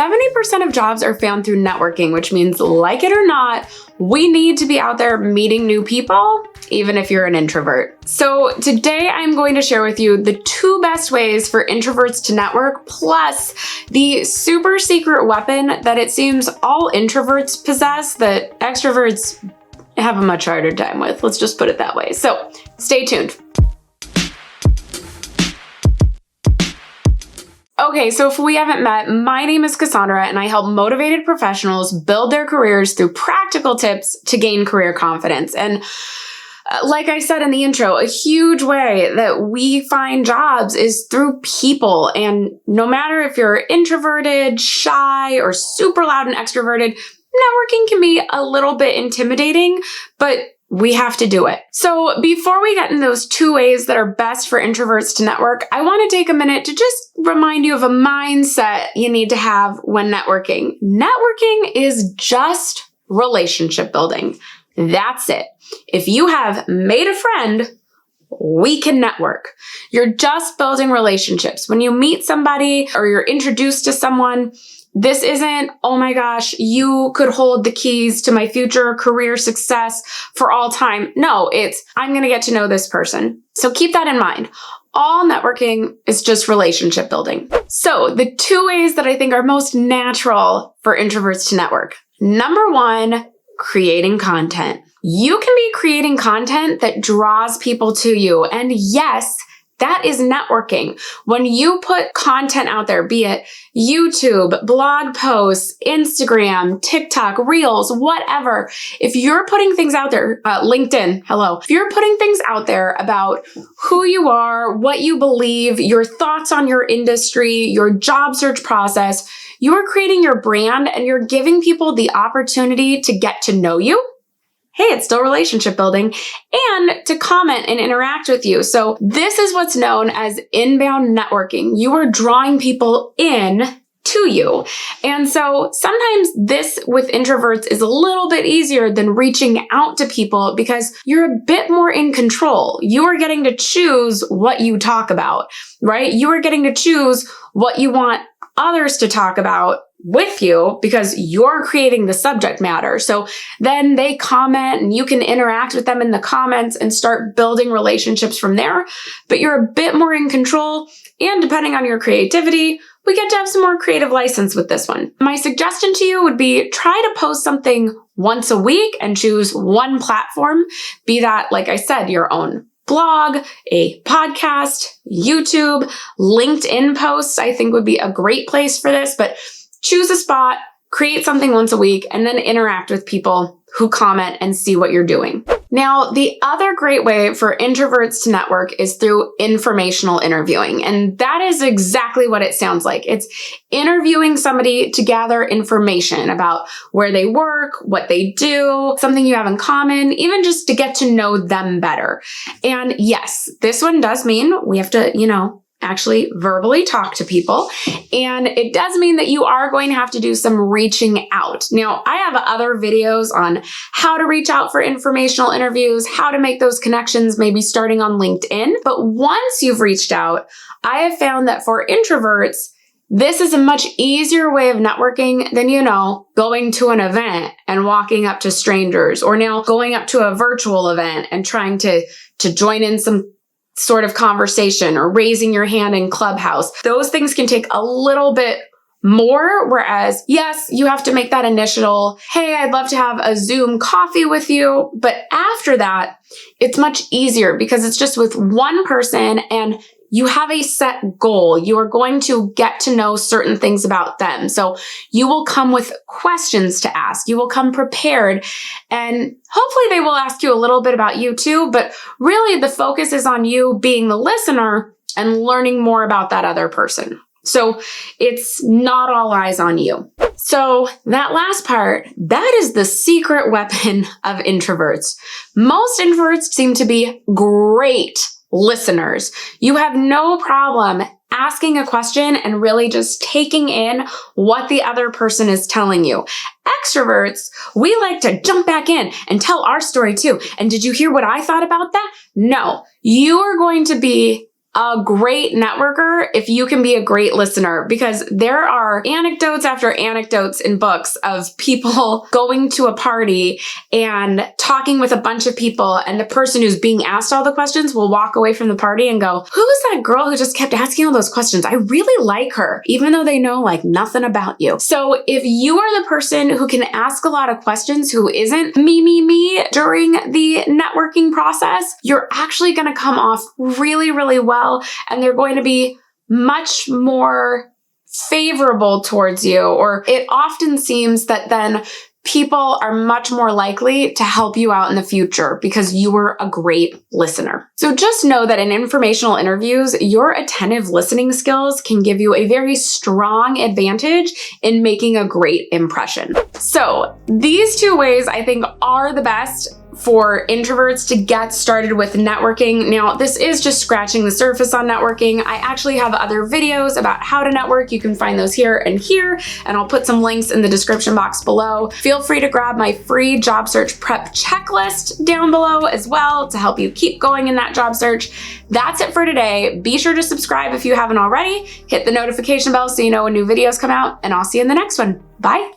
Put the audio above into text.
70% of jobs are found through networking, which means, like it or not, we need to be out there meeting new people, even if you're an introvert. So today I'm going to share with you the 2 best ways for introverts to network, plus the super secret weapon that it seems all introverts possess that extroverts have a much harder time with. Let's just put it that way. So stay tuned. Okay, so if we haven't met, my name is Cassandra and I help motivated professionals build their careers through practical tips to gain career confidence. And like I said in the intro, a huge way that we find jobs is through people. And no matter if you're introverted, shy, or super loud and extroverted, networking can be a little bit intimidating, but we have to do it. So before we get into those 2 ways that are best for introverts to network, I want to take a minute to just remind you of a mindset you need to have when networking. Networking is just relationship building. That's it. If you have made a friend, we can network. You're just building relationships. When you meet somebody or you're introduced to someone, this isn't, oh my gosh, you could hold the keys to my future career success for all time. No, it's, I'm going to get to know this person. So keep that in mind. All networking is just relationship building. So the 2 ways that I think are most natural for introverts to network. Number 1, creating content. You can be creating content that draws people to you. And yes, that is networking. When you put content out there, be it YouTube, blog posts, Instagram, TikTok, Reels, whatever. If you're putting things out there, LinkedIn, hello. If you're putting things out there about who you are, what you believe, your thoughts on your industry, your job search process, you are creating your brand and you're giving people the opportunity to get to know you. Hey, it's still relationship building, and to comment and interact with you. So this is what's known as inbound networking. You are drawing people in to you. And so sometimes this with introverts is a little bit easier than reaching out to people because you're a bit more in control. You are getting to choose what you talk about, right? You are getting to choose what you want others to talk about with you because you're creating the subject matter. So then they comment and you can interact with them in the comments and start building relationships from there. But you're a bit more in control, and depending on your creativity, we get to have some more creative license with this one. My suggestion to you would be try to post something once a week and choose one platform. Be that, like I said, your own blog, a podcast, YouTube, LinkedIn posts, I think would be a great place for this, but choose a spot, create something once a week, and then interact with people who comment and see what you're doing. Now, the other great way for introverts to network is through informational interviewing. And that is exactly what it sounds like. It's interviewing somebody to gather information about where they work, what they do, something you have in common, even just to get to know them better. And yes, this one does mean we have to, actually verbally talk to people. And it does mean that you are going to have to do some reaching out. Now, I have other videos on how to reach out for informational interviews, how to make those connections, maybe starting on LinkedIn. But once you've reached out, I have found that for introverts, this is a much easier way of networking than, going to an event and walking up to strangers, or now going up to a virtual event and trying to join in some sort of conversation or raising your hand in Clubhouse. Those things can take a little bit more, whereas yes, you have to make that initial, hey, I'd love to have a Zoom coffee with you. But after that, it's much easier because it's just with one person and you have a set goal. You are going to get to know certain things about them. So you will come with questions to ask. You will come prepared, and hopefully they will ask you a little bit about you too. But really the focus is on you being the listener and learning more about that other person. So it's not all eyes on you. So that last part, that is the secret weapon of introverts. Most introverts seem to be great listeners. You have no problem asking a question and really just taking in what the other person is telling you. Extroverts, we like to jump back in and tell our story too. And did you hear what I thought about that? No, you are going to be a great networker if you can be a great listener, because there are anecdotes after anecdotes in books of people going to a party and talking with a bunch of people, and the person who's being asked all the questions will walk away from the party and go, who is that girl who just kept asking all those questions? I really like her, even though they know like nothing about you. So if you are the person who can ask a lot of questions, who isn't me during the networking process, you're actually going to come off really, really well, and they're going to be much more favorable towards you. Or it often seems that then people are much more likely to help you out in the future because you were a great listener. So just know that in informational interviews, your attentive listening skills can give you a very strong advantage in making a great impression. So these two ways I think are the best for introverts to get started with networking. Now, this is just scratching the surface on networking. I actually have other videos about how to network. You can find those here, and I'll put some links in the description box below. Feel free to grab my free job search prep checklist down below as well to help you keep going in that job search. That's it for today. Be sure to subscribe if you haven't already. Hit the notification bell so you know when new videos come out, and I'll see you in the next one. Bye.